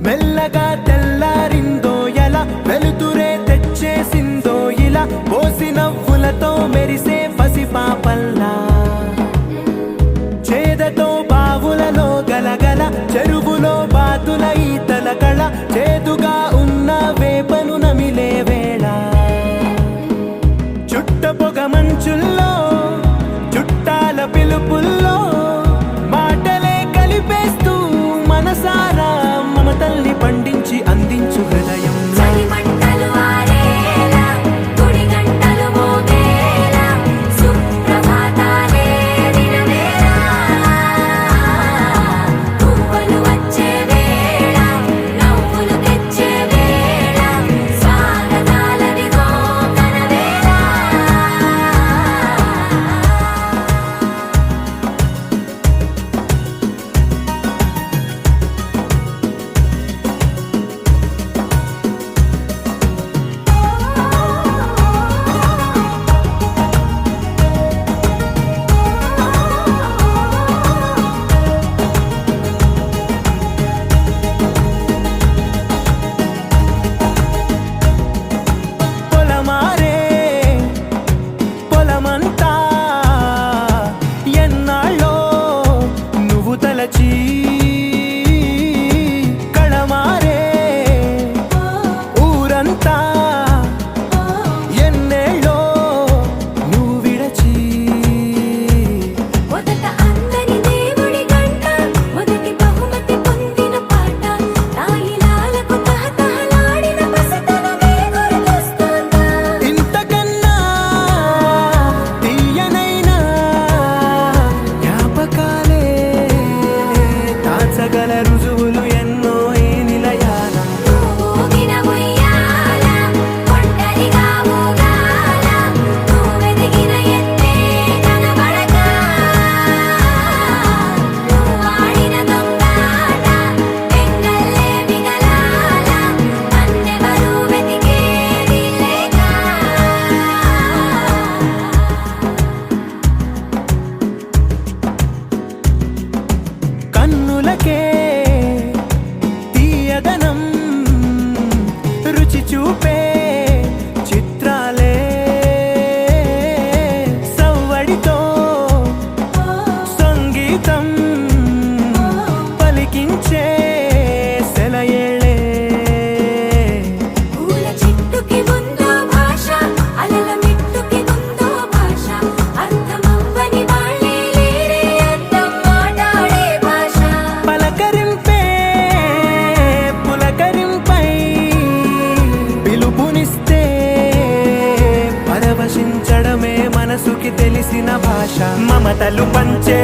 మెల్లగా తెల్లారిందో ఎలా వెలుతురే తెచ్చేసిందో ఇలా పోసి నవ్వులతో మెరిసే పసిపాపల్లా చేదతో బావులలో గలగల చెరువులో బాతుల ఈతల కళ చేదుగా ఉన్న వేపను నమిలే వేళ చుట్ట పొగ మంచుల్లో చుట్టాల పిలుపుల్లో మాటలే కలిపేస్తూ మనసారా మమతల్ని పండించి అందించు హృదయం కళమారే ఊరంతా ఎన్నేళ్ళో నువ్వు విడచి మొదట అందరి దేవుడి గంట మొదటి బహుమతి పొందిన పాట తాయిలాలకు తహతహలాడిన పసితనమే గుర్తొస్తుందా ఇంతకన్నా తీయనైనా జ్ఞాపకాలే దాచగల రుజువులు ఎన్నో ఈ నిలయాల ఊగిన ఉయ్యాల ఒంటరిగా ఊగాల నువ్వెదిగిన ఎత్తే కనబడక నువ్వాడిన దొంగాట ఎంగల్లే మిగలాల నన్నెవరూ వెతికేది లేక కన్నులకే తీయదనం రుచి చూపే చిత్రాలే సవ్వడితో సంగీతం పలికించే సెలయేళే పూల చెట్టుకి ఉందో భాష అలల మిట్టుకి ఉందో భాష అర్థమవ్వని వాళ్ళే లేరే అర్థం మాట్లాడే భాష పలకరింపే పులకరింపై పిలుపునిస్తే పరవశించడమే మనసుకి తెలిసిన భాష మమతలు పంచే